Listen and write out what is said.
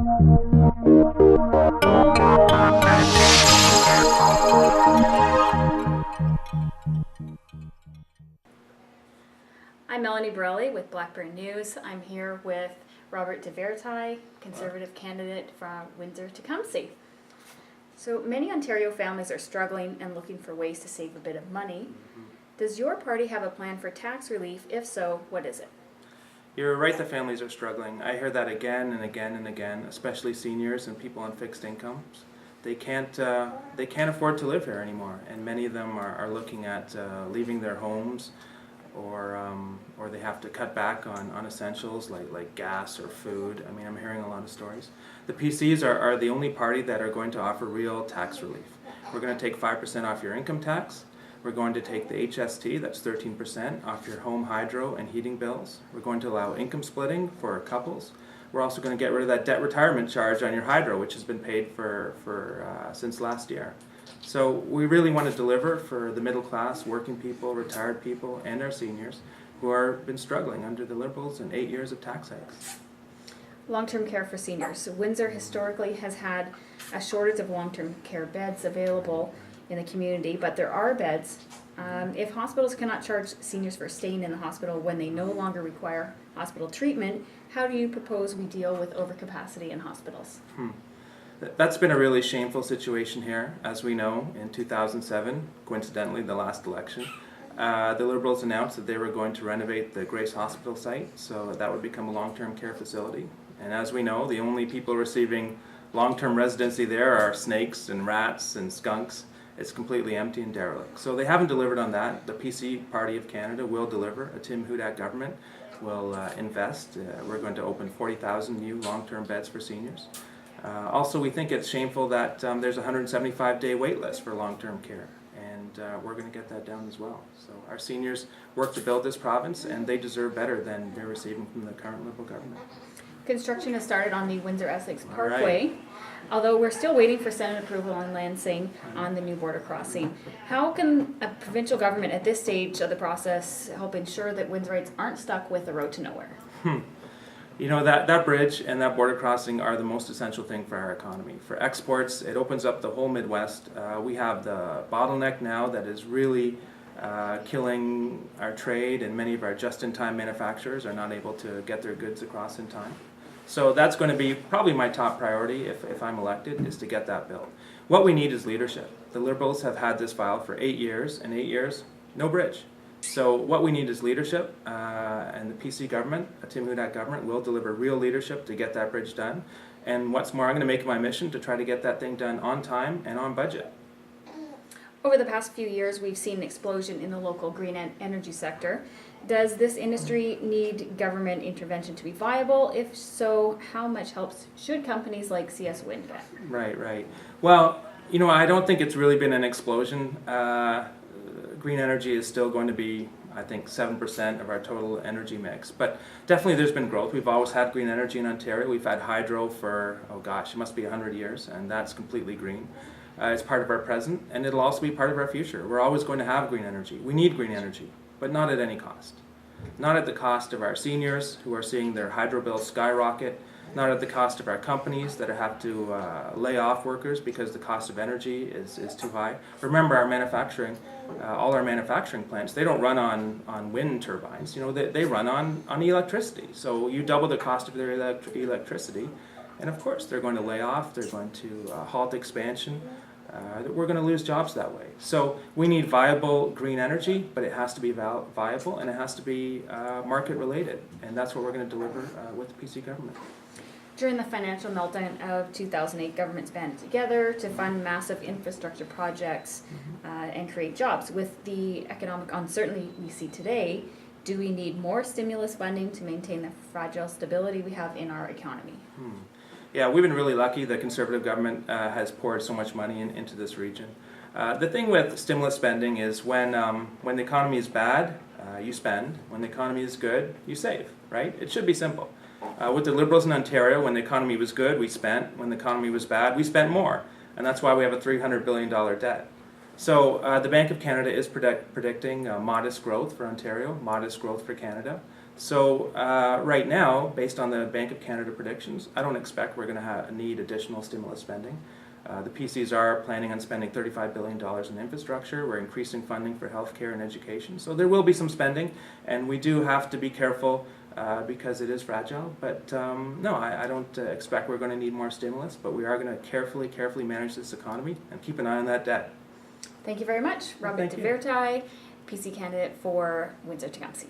I'm Melanie Borrelli with Blackburn News. I'm here with Robert de Verteuil, Conservative candidate from Windsor-Tecumseh. So many Ontario families are struggling and looking for ways to save a bit of money. Does your party have a plan for tax relief? If so, what is it? You're right, the families are struggling. I hear that again and again and again, especially seniors and people on fixed incomes. They can't afford to live here anymore, and many of them are looking at leaving their homes, or they have to cut back on essentials like gas or food. I mean, I'm hearing a lot of stories. The PCs are the only party that are going to offer real tax relief. We're going to take 5% off your income tax. We're going to take the HST, that's 13%, off your home hydro and heating bills. We're going to allow income splitting for couples. We're also going to get rid of that debt retirement charge on your hydro, which has been paid for since last year. So we really want to deliver for the middle class, working people, retired people, and our seniors who have been struggling under the Liberals and 8 years of tax hikes. Long-term care for seniors. So Windsor historically has had a shortage of long-term care beds available in the community, but there are beds. If hospitals cannot charge seniors for staying in the hospital when they no longer require hospital treatment, how do you propose we deal with overcapacity in hospitals? That's been a really shameful situation here. As we know, in 2007, coincidentally the last election, the Liberals announced that they were going to renovate the Grace Hospital site, so that would become a long-term care facility. And as we know, the only people receiving long-term residency there are snakes and rats and skunks. It's completely empty and derelict. So they haven't delivered on that. The PC Party of Canada will deliver. A Tim Hudak government will invest. We're going to open 40,000 new long-term beds for seniors. Also, we think it's shameful that there's a 175-day wait list for long-term care, and we're going to get that down as well. So our seniors work to build this province, and they deserve better than they're receiving from the current Liberal government. Construction has started on the Windsor-Essex Parkway, right. Although we're still waiting for Senate approval on Lansing on the new border crossing. How can a provincial government at this stage of the process help ensure that Windsorites aren't stuck with the road to nowhere? You know, that bridge and that border crossing are the most essential thing for our economy. For exports, it opens up the whole Midwest. We have the bottleneck now that is really killing our trade, and many of our just-in-time manufacturers are not able to get their goods across in time. So that's going to be probably my top priority if I'm elected, is to get that built. What we need is leadership. The Liberals have had this file for 8 years, and 8 years, no bridge. So what we need is leadership, and the PC government, a Tim Hudak government, will deliver real leadership to get that bridge done. And what's more, I'm going to make it my mission to try to get that thing done on time and on budget. Over the past few years, we've seen an explosion in the local green energy sector. Does this industry need government intervention to be viable? If so, how much help should companies like CS Wind get? Right. Well, you know, I don't think it's really been an explosion. Green energy is still going to be, I think, 7% of our total energy mix. But definitely there's been growth. We've always had green energy in Ontario. We've had hydro for, oh gosh, it must be 100 years, and that's completely green. It's part of our present, and it'll also be part of our future. We're always going to have green energy. We need green energy, but not at any cost. Not at the cost of our seniors who are seeing their hydro bills skyrocket, not at the cost of our companies that have to lay off workers because the cost of energy is too high. Remember, our manufacturing, all our manufacturing plants, they don't run on wind turbines. You know, they run on electricity. So you double the cost of their electricity, and of course they're going to lay off, they're going to halt expansion. We're going to lose jobs that way. So we need viable green energy, but it has to be viable, and it has to be market related, and that's what we're going to deliver with the PC government. During the financial meltdown of 2008, governments banded together to fund massive infrastructure projects and create jobs. With the economic uncertainty we see today, do we need more stimulus funding to maintain the fragile stability we have in our economy? Yeah, we've been really lucky. The Conservative government has poured so much money into this region. The thing with stimulus spending is when the economy is bad, you spend. When the economy is good, you save, right? It should be simple. With the Liberals in Ontario, when the economy was good, we spent. When the economy was bad, we spent more. And that's why we have a $300 billion debt. So the Bank of Canada is predicting modest growth for Ontario, modest growth for Canada. So right now, based on the Bank of Canada predictions, I don't expect we're going to need additional stimulus spending. The PCs are planning on spending $35 billion in infrastructure. We're increasing funding for healthcare and education. So there will be some spending, and we do have to be careful because it is fragile. But no, I don't expect we're going to need more stimulus, but we are going to carefully manage this economy and keep an eye on that debt. Thank you very much. Robert de Verteuil, PC candidate for Windsor-Tecumseh.